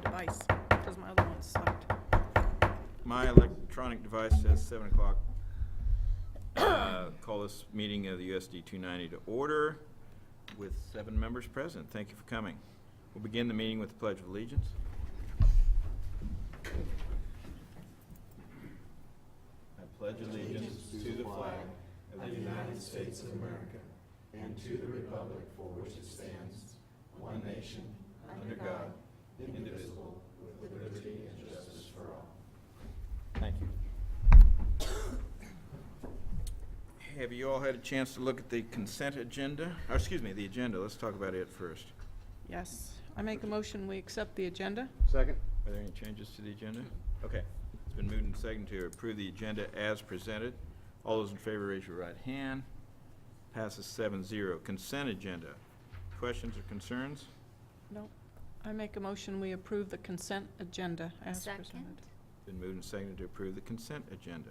device, because my other one sucked. My electronic device says 7 o'clock. Call this meeting of the USD 290 to order with 7 members present. Thank you for coming. We'll begin the meeting with the Pledge of Allegiance. I pledge allegiance to the flag of the United States of America and to the republic for which it stands, one nation, under God, indivisible, with liberty and justice for all. Thank you. Have you all had a chance to look at the consent agenda? Or, excuse me, the agenda. Let's talk about it first. Yes, I make a motion, we accept the agenda. Second? Are there any changes to the agenda? Okay. It's been moved and seconded to approve the agenda as presented. All those in favor, raise your right hand. Passes 7-0. Consent agenda. Questions or concerns? No, I make a motion, we approve the consent agenda as presented. Second. Been moved and seconded to approve the consent agenda.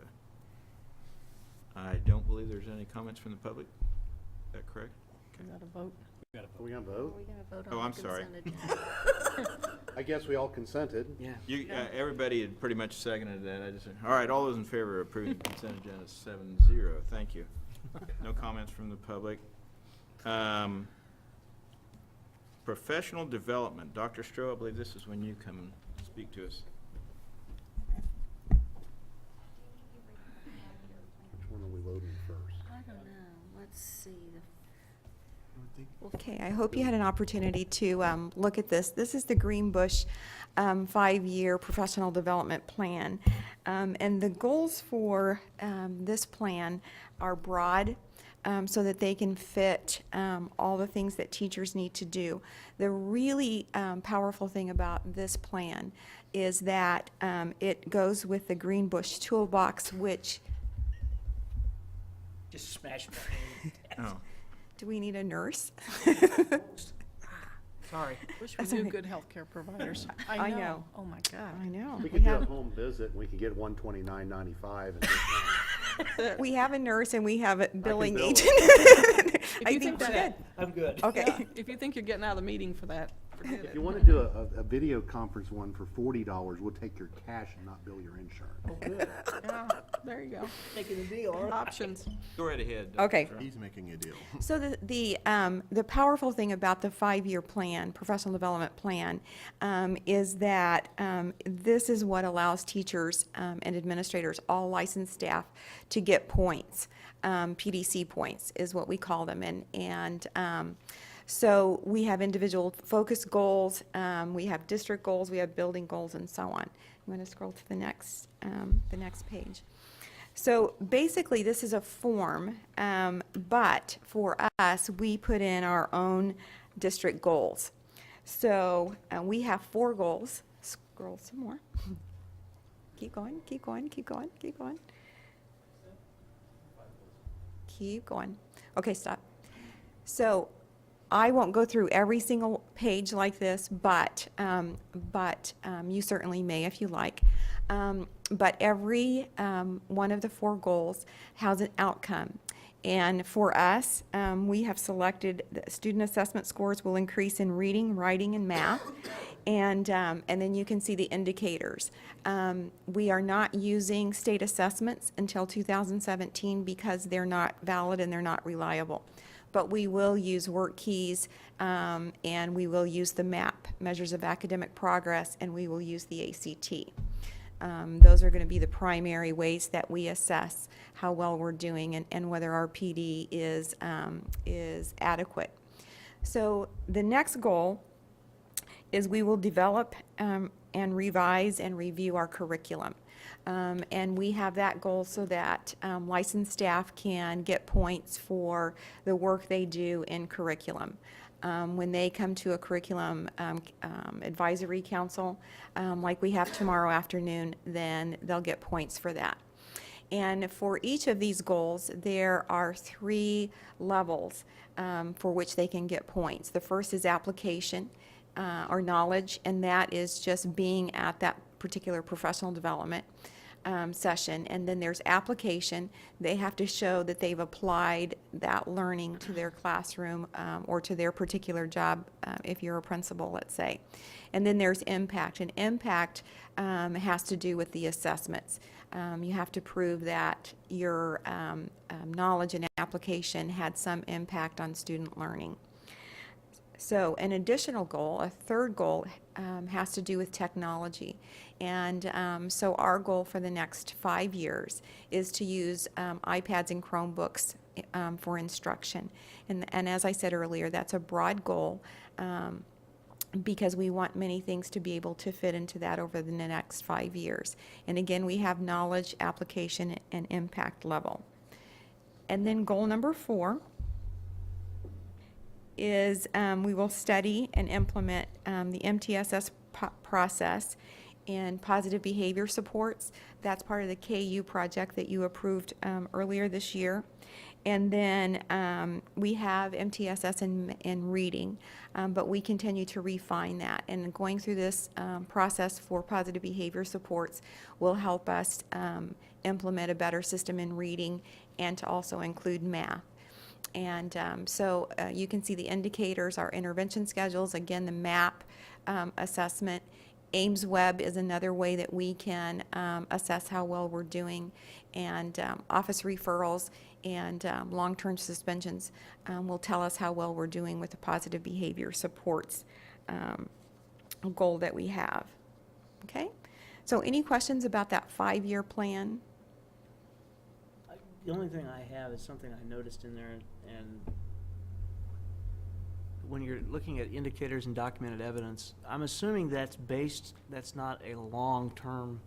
I don't believe there's any comments from the public. Is that correct? Is that a vote? Are we gonna Are vote? we gonna vote Oh, on I'm the sorry. consent agenda? I guess we all consented. Yeah. You, everybody had pretty much seconded that. I just, all right, all those in favor of approving the consent agenda, 7-0. Thank you. No comments from the public. Professional development. Dr. Stroh, I believe this is when you come and speak to us. Which one are we loading first? I don't know. Let's see. Okay, I hope you had an opportunity to look at this. This is the Greenbush 5-year professional development plan. And the goals for this plan are broad, so that they can fit all the things that teachers need to do. The really powerful thing about this plan is that it goes with the Greenbush toolbox, which, Just smash my hand. Oh, do we need a nurse? Sorry. Wish we That's knew okay. good healthcare providers. I know. Oh, my God. I know. We We could do a have- home visit and we could get $129.95 and We have a nurse and we have a billing bill it. agent. If I you think think we're that- good. I'm good. Okay. Yeah, if you think you're getting out of the meeting for that, forget if it. you want to do a video conference one for $40, we'll take your cash and not bill your insurance. Oh, good. Yeah, there you go. Making a deal, all right. Options. go right ahead. Dr. Okay. Stroh. He's making a deal. So the powerful thing about the 5-year plan, professional development plan, is that this is what allows teachers and administrators, all licensed staff, to get points. PDC points is what we call them, and so we have individual focus goals, we have district goals, we have building goals, and so on. I'm going to scroll to the next page. So basically, this is a form, but for us, we put in our own district goals. So we have 4 goals. Scroll some more. Keep going, keep going, keep going, keep going. Keep going. Okay, stop. So I won't go through every single page like this, but you certainly may if you like. But every one of the 4 goals has an outcome. And for us, we have selected the student assessment scores will increase in reading, writing, and math. And then you can see the indicators. We are not using state assessments until 2017 because they're not valid and they're not reliable. But we will use work keys, and we will use the MAP, measures of academic progress, and we will use the ACT. Those are going to be the primary ways that we assess how well we're doing and whether our PD is adequate. So the next goal is we will develop and revise and review our curriculum. And we have that goal so that licensed staff can get points for the work they do in curriculum. When they come to a curriculum advisory council, like we have tomorrow afternoon, then they'll get points for that. And for each of these goals, there are 3 levels for which they can get points. The first is application or knowledge, and that is just being at that particular professional development. session, and then there's application. They have to show that they've applied that learning to their classroom or to their particular job, if you're a principal, let's say. And then there's impact, and impact has to do with the assessments. You have to prove that your knowledge and application had some impact on student learning. So an additional goal, a third goal, has to do with technology. And so our goal for the next 5 years is to use iPads and Chromebooks for instruction. And as I said earlier, that's a broad goal because we want many things to be able to fit into that over the next 5 years. And again, we have knowledge, application, and impact level. And then goal number 4 is we will study and implement the MTSS process and positive behavior supports. That's part of the KU project that you approved earlier this year. And then we have MTSS in reading, but we continue to refine that. And going through this process for positive behavior supports will help us implement a better system in reading and to also include math. And so you can see the indicators, our intervention schedules, again, the MAP assessment. Ames Web is another way that we can assess how well we're doing, and office referrals and long-term suspensions will tell us how well we're doing with the positive behavior supports goal that we have. Okay? So any questions about that 5-year plan? The only thing I have is something I noticed in there, and when you're looking at indicators and documented evidence, I'm assuming that's not a long-term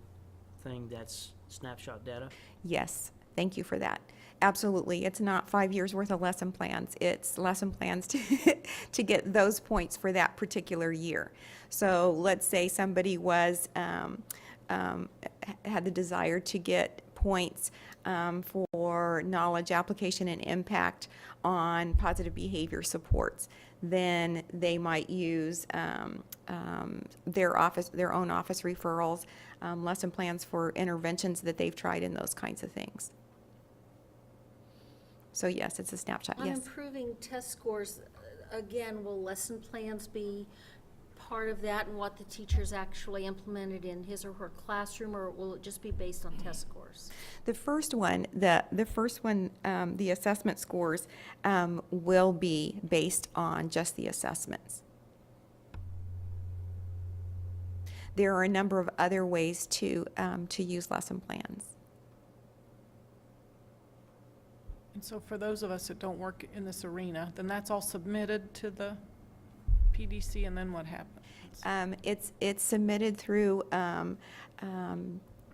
thing, that's snapshot data? Yes, thank you for that. Absolutely. It's not 5 years worth of lesson plans. It's lesson plans to get those points for that particular year. So let's say somebody was had the desire to get points for knowledge, application, and impact on positive behavior supports. Then they might use their own office referrals, lesson plans for interventions that they've tried, and those kinds of things. So yes, it's a snapshot. On Yes. improving test scores, again, will lesson plans be part of that and what the teacher's actually implemented in his or her classroom, or will it just be based on test scores? The first one, the assessment scores will be based on just the assessments. There are a number of other ways to use lesson plans. And so for those of us that don't work in this arena, then that's all submitted to the PDC, and then what happens? It's submitted through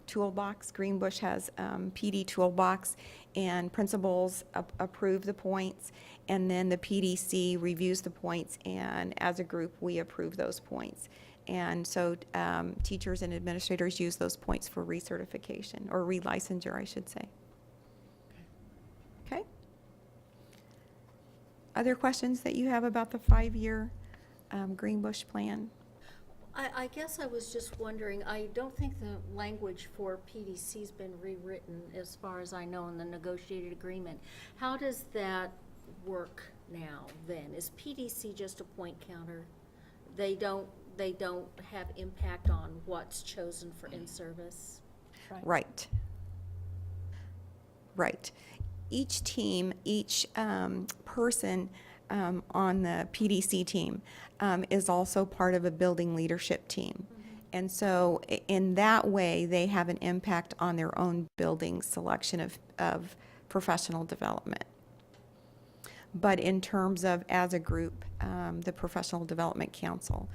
Toolbox. Greenbush has PD Toolbox, and principals approve the points, and then the PDC reviews the points, and as a group, we approve those points. And so teachers and administrators use those points for recertification, or relicensure, I should say. Okay? Other questions that you have about the 5-year Greenbush plan? I guess I was just wondering, I don't think the language for PDC's been rewritten, as far as I know, in the negotiated agreement. How does that work now, then? Is PDC just a point counter? They don't have impact on what's chosen for in-service? Right. Right. Each team, each person on the PDC team is also part of a building leadership team. Mm-hmm. And so in that way, they have an impact on their own building selection of professional development. But in terms of, as a group, the Professional Development Council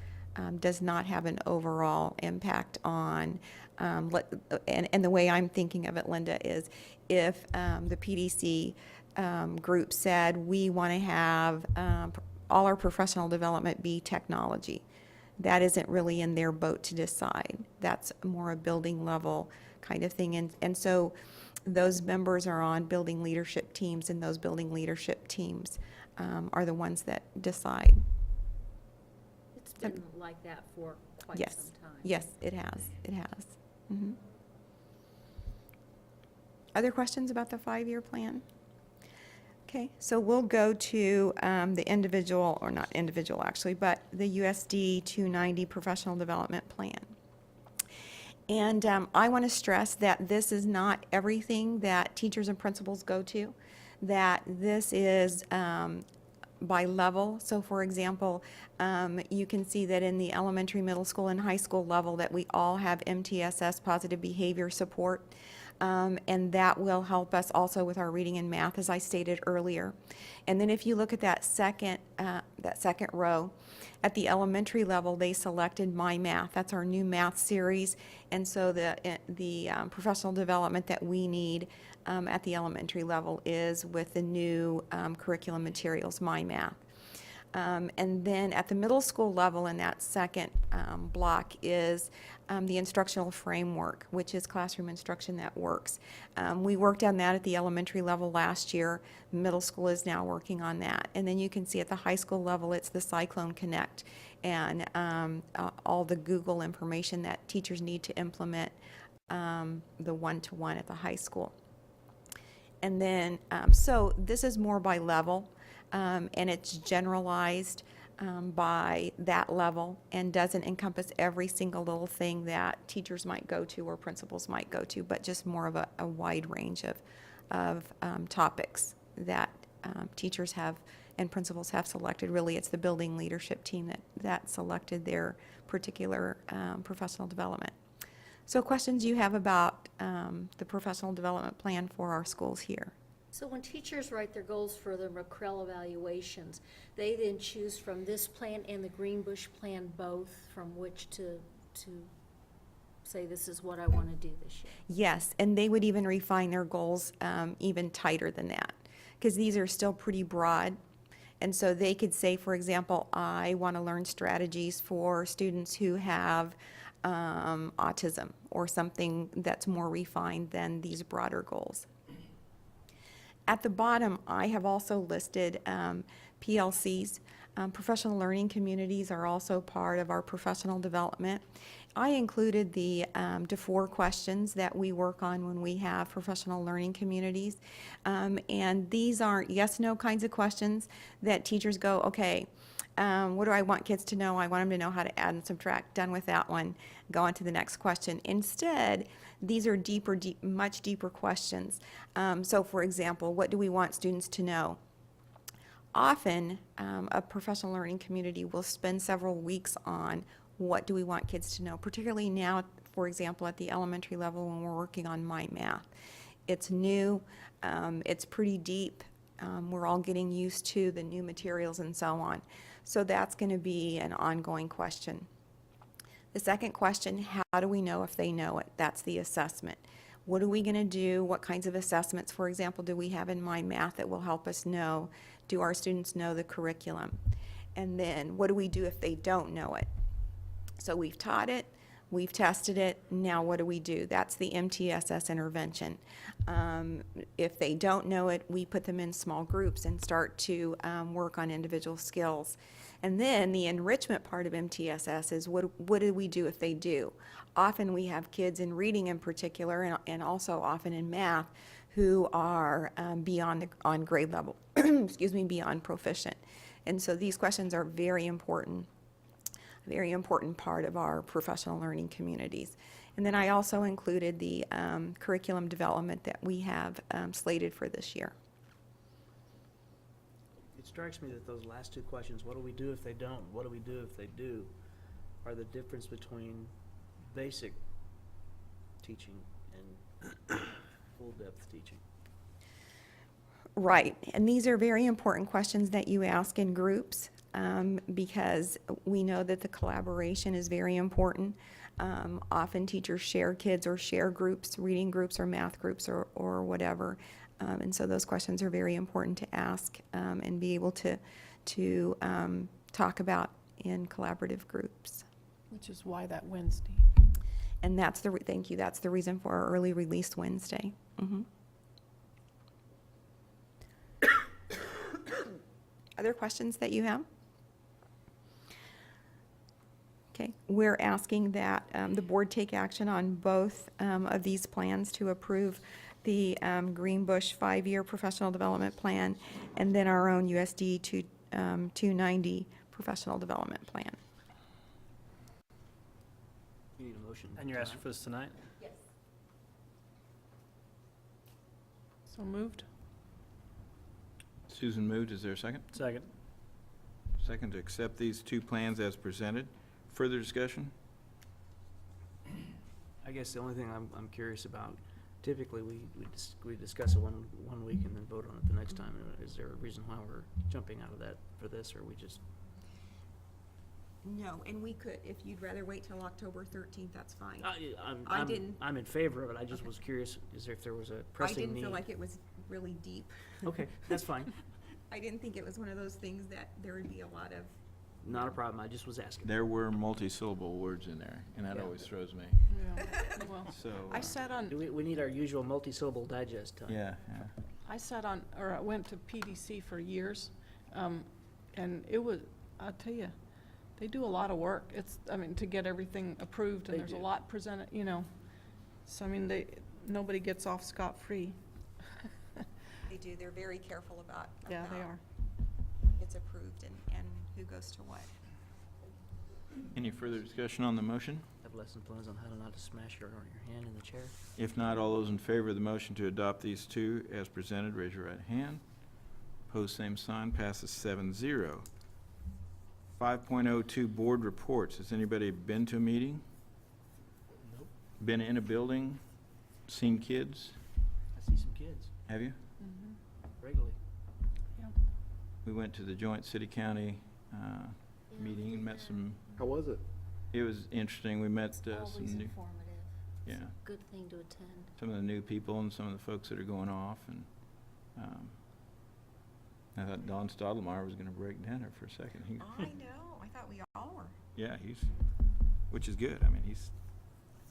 does not have an overall impact on, and the way I'm thinking of it, Linda, is if the PDC group said, we want to have all our professional development be technology, that isn't really in their boat to decide. That's more a building level kind of thing. And so those members are on building leadership teams, and those building leadership teams are the ones that decide. It's been like that for quite Yes. some time. Yes, it has. It has. Mm-hmm. Other questions about the 5-year plan? Okay, so we'll go to the individual, or not individual actually, but the USD 290 Professional Development Plan. And I want to stress that this is not everything that teachers and principals go to, that this is by level. So for example, you can see that in the elementary, middle school, and high school level that we all have MTSS, positive behavior support. And that will help us also with our reading and math, as I stated earlier. And then if you look at that second row, at the elementary level, they selected My Math. That's our new math series. And so the professional development that we need at the elementary level is with the new curriculum materials, My Math. And then at the middle school level in that second block is the instructional framework, which is classroom instruction that works. We worked on that at the elementary level last year. Middle school is now working on that. And then you can see at the high school level, it's the Cyclone Connect and all the Google information that teachers need to implement the one-to-one at the high school. And then, so this is more by level. And it's generalized by that level and doesn't encompass every single little thing that teachers might go to or principals might go to, but just more of a wide range of topics that teachers have and principals have selected. Really, it's the building leadership team that selected their particular professional development. So questions you have about the professional development plan for our schools here? So when teachers write their goals for the McCrell evaluations, they then choose from this plan and the Greenbush plan both from which to say this is what I want to do this year? Yes, and they would even refine their goals even tighter than that, because these are still pretty broad. And so they could say, for example, I want to learn strategies for students who have autism, or something that's more refined than these broader goals. At the bottom, I have also listed PLCs. Professional learning communities are also part of our professional development. I included the DeFore questions that we work on when we have professional learning communities. And these aren't yes-no kinds of questions that teachers go, okay, what do I want kids to know? I want them to know how to add and subtract. Done with that one. Go on to the next question. Instead, these are much deeper questions. So for example, what do we want students to know? Often, a professional learning community will spend several weeks on what do we want kids to know, particularly now, for example, at the elementary level when we're working on My Math. It's new, it's pretty deep. We're all getting used to the new materials and so on. So that's going to be an ongoing question. The second question, how do we know if they know it? That's the assessment. What are we going to do? What kinds of assessments, for example, do we have in My Math that will help us know, do our students know the curriculum? And then what do we do if they don't know it? So we've taught it, we've tested it, now what do we do? That's the MTSS intervention. If they don't know it, we put them in small groups and start to work on individual skills. And then the enrichment part of MTSS is what do we do if they do? Often we have kids in reading in particular, and also often in math, who are on grade level, excuse me, beyond proficient. And so these questions are very important part of our professional learning communities. And then I also included the curriculum development that we have slated for this year. It strikes me that those last two questions, what do we do if they don't, what do we do if they do, are the difference between basic teaching and full-depth teaching. Right, and these are very important questions that you ask in groups. Because we know that the collaboration is very important. Often teachers share kids or share groups, reading groups or math groups or whatever. And so those questions are very important to ask and be able to talk about in collaborative groups. Which is why that Wednesday. And that's thank you, that's the reason for our early release Wednesday. Mm-hmm. Other questions that you have? Okay, we're asking that the board take action on both of these plans to approve the Greenbush 5-year professional development plan, and then our own USD 290 professional development plan. You need a motion. And you're asking for this tonight? Yes. So moved? Susan moved. Is there a second? Second. Second to accept these two plans as presented. Further discussion? I guess the only thing I'm curious about, typically we discuss it one week and then vote on it the next time. Is there a reason why we're jumping out of that for this, or we just? No, and we could, if you'd rather wait till October 13th, that's fine. I'm in favor of it. I just was curious, if there was a I pressing need. didn't feel like it was really deep. Okay, that's fine. I didn't think it was one of those things that there would be a lot of. Not a problem. I just was asking. There were multi-syllable words in there, and that Yeah. always throws me. Yeah, well, So. I sat on, We need our usual multi-syllable digest time. Yeah. I sat on, or I went to PDC for years, and it was, I'll tell you, they do a lot of work. It's, I mean, to get everything approved, They and there's a do. lot presented, you know. So, I mean, nobody gets off scot-free. They do, they're very careful about. Yeah, they are. It's approved and who goes to what. Any further discussion on the motion? Have lesson plans on how to not to smash your hand in the chair. If not, all those in favor of the motion to adopt these two as presented, raise your right hand. Opposed, same sign. Passes 7-0. 5.02 board reports. Has anybody been to a meeting? Nope. Been in a building? Seen kids? I see some kids Have you? Mhm. regularly. Yeah. We went to the joint city-county meeting and met some, How was it? it was interesting. We met some Always new, informative. It's yeah, a good thing to attend. some of the new people and some of the folks that are going off. And I thought Don Stottlemyre was going to break down for a second. I know, I thought we all were. Yeah, which is good. I mean, he's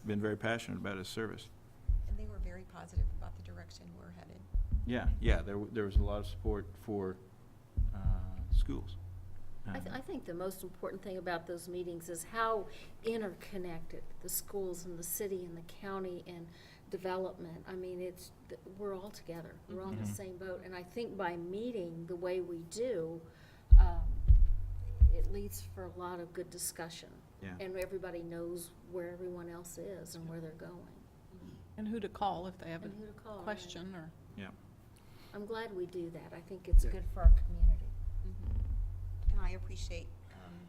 been very passionate about his service. And they were very positive about the direction we're headed. Yeah, there was a lot of support for schools. I think the most important thing about those meetings is how interconnected the schools and the city and the county and development. I mean, we're all together. We're on the Mhm. same boat. And I think by meeting the way we do, it leads for a lot of good discussion. Yeah. And everybody knows where everyone else is and where they're going. And who to call if they have And who to a call. question or. Yeah. I'm glad we do that. I think it's Yeah. good for our community. And I appreciate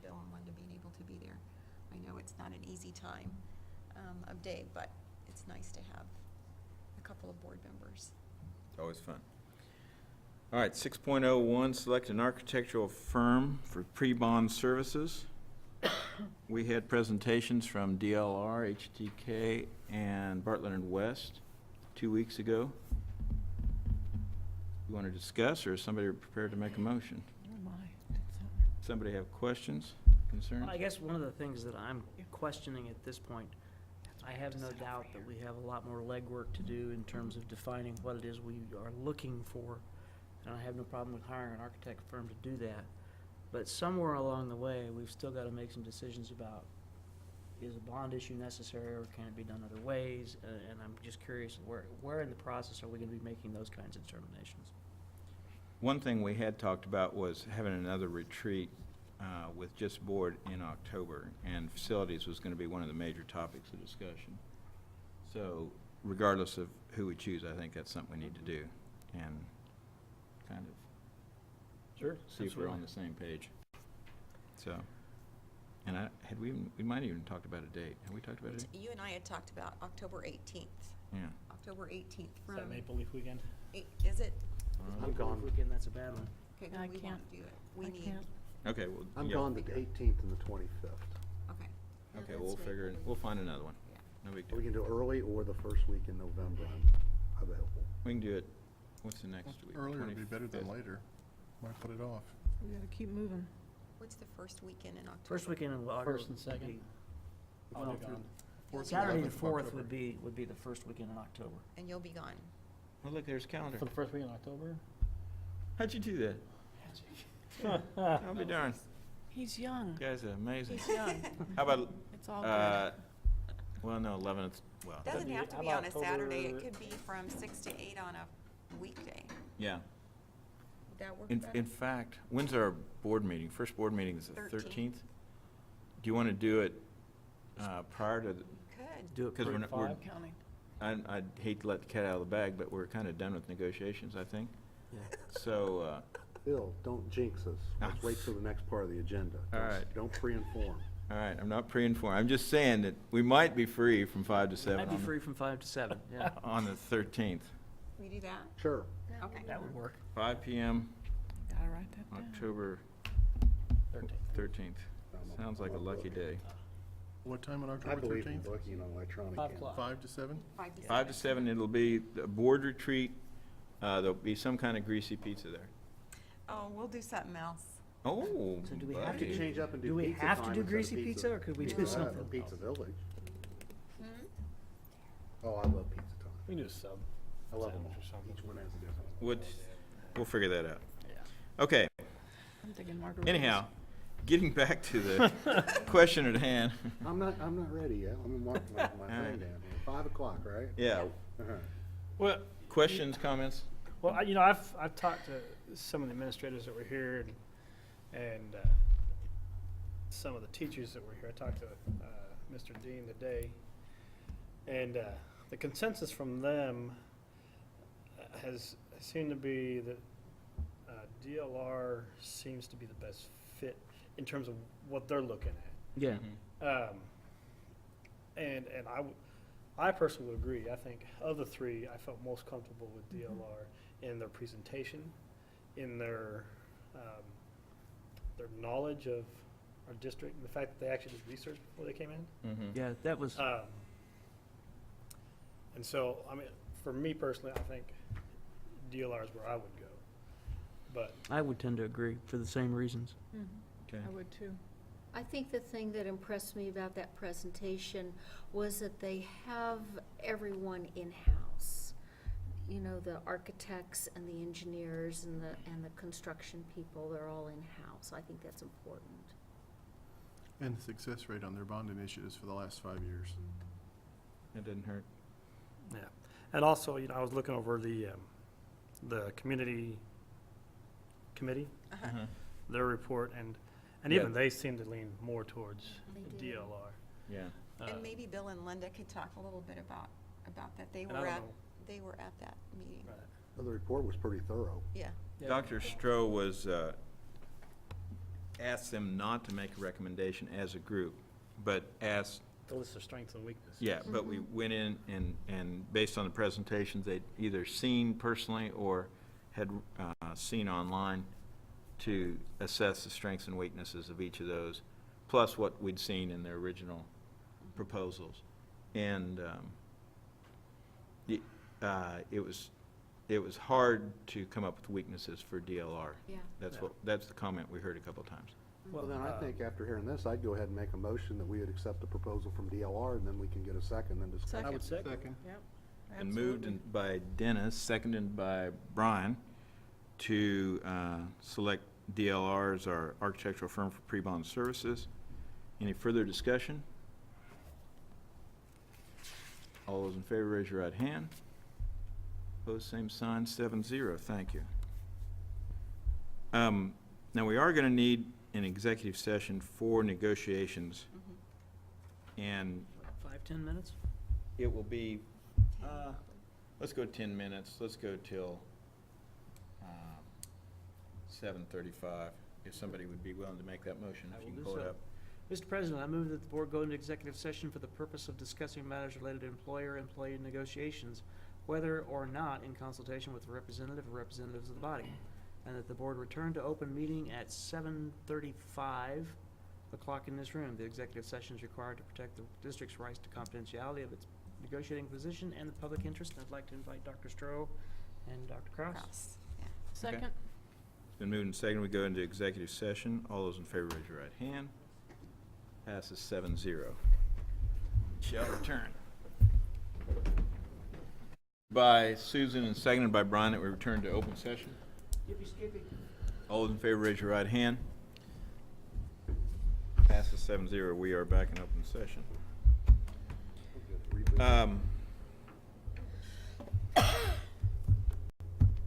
Bill and Wanda being able to be there. I know it's not an easy time of day, but it's nice to have a couple of board members. It's always fun. All right, 6.01, select an architectural firm for pre-bond services. We had presentations from DLR, HTK, and Bartlett and West 2 weeks ago. You want to discuss, or is somebody prepared to make a motion? Oh, my. Somebody have questions, concerns? Well, I guess one of the things that I'm questioning at this point, I have no doubt that we have a lot more legwork to do in terms of defining what it is we are looking for. And I have no problem with hiring an architect firm to do that. But somewhere along the way, we've still got to make some decisions about, is a bond issue necessary, or can it be done other ways? And I'm just curious, where in the process are we going to be making those kinds of determinations? One thing we had talked about was having another retreat with just board in October, and facilities was going to be one of the major topics of discussion. So regardless of who we choose, I think that's something we need to do, and kind of Sure. see if we're on the same page. So, and we might even talked about a date. Have we talked about a date? You and I had talked about October 18th. Yeah. October 18th Is from. that Maple Leaf Weekend? Is it? I'm gone. Weekend, that's a bad one. Okay, I then we can't. won't do it. We I need. can't. Okay, well. I'm yeah. gone the 18th and the 25th. Okay. No, Okay, that's we'll great. figure it, we'll find another one. Yeah. No big We deal. can do early or the first week in November. I'm available. We can do it, what's the next week? Earlier would be better than 25th? later. Why put it off? We gotta keep moving. What's the first weekend in October? First weekend in August. First and second. would be- I'll Well, be gone. Fourth and Saturday the 11th of 4th October. would be the first weekend in October. And you'll be gone. Oh, look, there's a calendar. For the first week in October? How'd you do that? I'll be darned. He's young. You guys are amazing. He's young. How about, It's all good. well, no, 11th well, Doesn't have to How be on a about Saturday, it October- could be from 6 to 8 on a weekday. yeah. Would that work In better? fact, when's our board meeting? First board meeting is the 13th. 13th? Do you want to do it prior to, Could. Do it because we're, per- we're, Five counting. I'd hate to let the cat out of the bag, but we're kind of done with negotiations, I think. Yeah. So, Bill, don't jinx us. Let's wait till the next part of the agenda. All right. Don't pre-inform. all right, I'm not pre-informed. I'm just saying that we might be free from 5 to 7 I'd be on the- free from 5 to 7, yeah. on the 13th. We do that? Sure. Okay. That would work. 5 PM, Gotta write that down. October 13th. 13th. Sounds like a lucky day. What time on I October believe in 13th? booking on electronic. 5 games. o'clock. 5 to 7? 5 to 5 to 7, it'll be a board retreat. There'll be some kind of greasy pizza there. Oh, we'll do something else. Oh, So do we We have have to to change up and do Do we pizza have to time do instead of greasy pizza, or could we do Or something Pizza else? Village. Hmm? Oh, I love pizza time. We can do a sub. I love them Sandwich all. or something. Each one has a different. we'll figure that out. Yeah. Okay, I'm thinking margaritas. anyhow, getting back to the question at hand. I'm not ready yet. I'm marking my All right. thing down here. 5 o'clock, right? Yeah, Uh-huh. Well, questions, comments? well, I've talked to some of the administrators that were here and some of the teachers that were here. I talked to Mr. Dean today, and the consensus from them has seemed to be that DLR seems to be the best fit in terms of what they're looking at. Yeah. And I personally would agree. I think of the three, I felt most comfortable with DLR in their presentation, in their knowledge of our district, and the fact that they actually did research before they came in. Mm-hmm. Yeah, that was, And so, I mean, for me personally, I think DLR is where I would go. But I would tend to agree for the same reasons. Mhm. Okay. I would too. I think the thing that impressed me about that presentation was that they have everyone in-house. You know, the architects and the engineers and the construction people, they're all in-house. I think that's important. And the success rate on their bond initiatives for the last 5 years. It didn't hurt. yeah, and also, I was looking over the community committee, Uh-huh. their report, and Yeah. even they seem to lean more towards They the did. DLR. Yeah. And maybe Bill and Linda could talk a little bit about that. They And were I don't at, know. they were at that meeting. Right. Well, the report was pretty thorough. Yeah. Yeah. Dr. Stroh was, asked them not to make a recommendation as a group, but asked, To list their strengths and weaknesses. yeah, but we went in and based on the presentations they'd either seen personally or had seen online to assess the strengths and weaknesses of each of those, plus what we'd seen in their original proposals. And it was hard to come up with weaknesses for DLR. Yeah. That's the comment we heard a couple of times. Well, then I think after hearing this, I'd go ahead and make a motion that we would accept the proposal from DLR, and then we can get a second and discuss. I would second. Yep. And moved absolutely. by Dennis, seconded by Brian, to select DLR as our architectural firm for pre-bond services. Any further discussion? All those in favor, raise your right hand. Opposed, same sign, 7-0. Thank you. Now, we are going to need an executive session for negotiations, and 5-10 minutes? it will be, let's go 10 minutes. Let's go till 7:35, if somebody would be willing to make that motion, I if you will can do pull it so. up. Mr. President, I move that the board go into executive session for the purpose of discussing matters related to employer-employee negotiations, whether or not in consultation with a representative or representatives of the body, and that the board return to open meeting at 7:35 o'clock in this room. The executive session is required to protect the district's rights to confidentiality of its negotiating position and the public interest. And I'd like to invite Dr. Stroh and Dr. Kraus. Cross, yeah. Second. It's been moved and seconded, we go into executive session. All those in favor, raise your right hand. Passes 7-0. Shall return. By Susan and seconded by Brian that we return to open session. All those in favor, raise your right hand. Passes 7-0. We are back in open session. Reboot.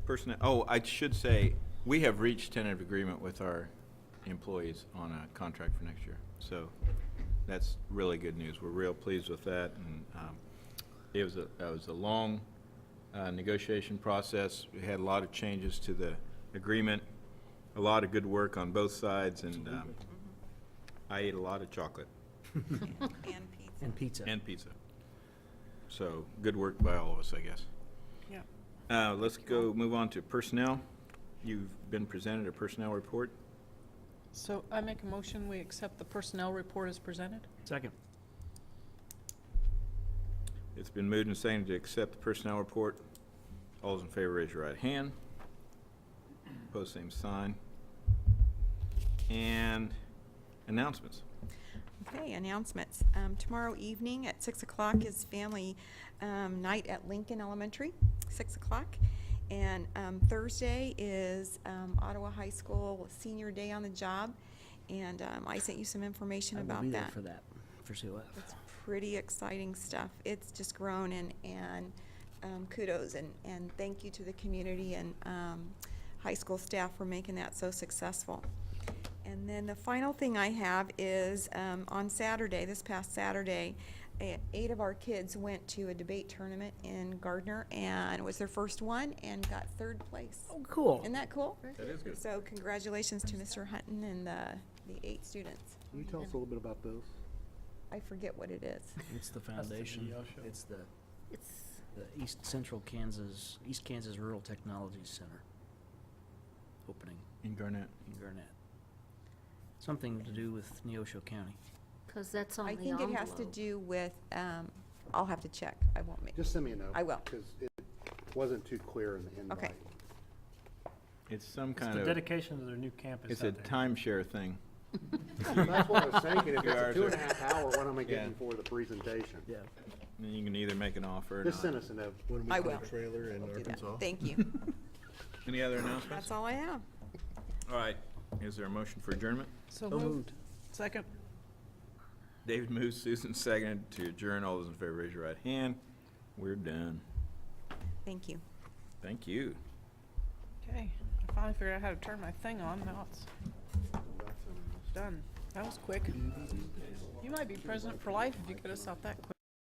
Personnel, oh, I should say, we have reached tentative agreement with our employees on a contract for next year. So that's really good news. We're real pleased with that. And it was a long negotiation process. We had a lot of changes to the agreement, a lot of good work on both sides, and I ate a lot of chocolate And pizza. and pizza. So good work by all of us, I guess. Yeah. Let's move on to personnel. You've been presented a personnel report. So I make a motion, we accept the personnel report as presented? Second. It's been moved and seconded to accept the personnel report. All those in favor, raise your right hand. Opposed, same sign. And announcements. Okay, announcements. Tomorrow evening at 6 o'clock is family night at Lincoln Elementary, 6 o'clock. And Thursday is Ottawa High School Senior Day on the Job. And I sent you some information I will about be there that. for that, for COF. It's pretty exciting stuff. It's just grown, and kudos and thank you to the community and high school staff for making that so successful. And then the final thing I have is on Saturday, this past Saturday, 8 of our kids went to a debate tournament in Gardner, and it was their first one and got 3rd place. Oh, cool. Isn't that cool? That is good. So congratulations to Mr. Hutton and the 8 students. Can you tell us a little bit about those? I forget what it is. It's the That's the foundation. video show. It's the It's, East Kansas Rural Technology Center opening In Garnett. in Garnett. Something to do with Neosho County. because that's on I the think envelope. it has to do with, I'll have to check. I won't make. Just send me a note. I will. Because it wasn't too clear in the invite. Okay. It's some It's kind the of, dedication to their new campus it's a out there. timeshare thing. That's what I was thinking, if 2 it's a hours 2.5 hour, what am I Yeah. getting for the presentation? Yeah. And you can either make an offer or Just not. send us a note. When we I put a will. trailer in Do that. Arkansas. Thank you. Any other announcements? That's all I have. All right. Is there a motion for adjournment? So So moved. moved. Second? David moves, Susan seconded to adjourn. All those in favor, raise your right hand. We're done. Thank you. Thank you. Okay, I finally figured out how to turn my thing on, now it's done. That was quick. You might be president for life if you get us out that quick.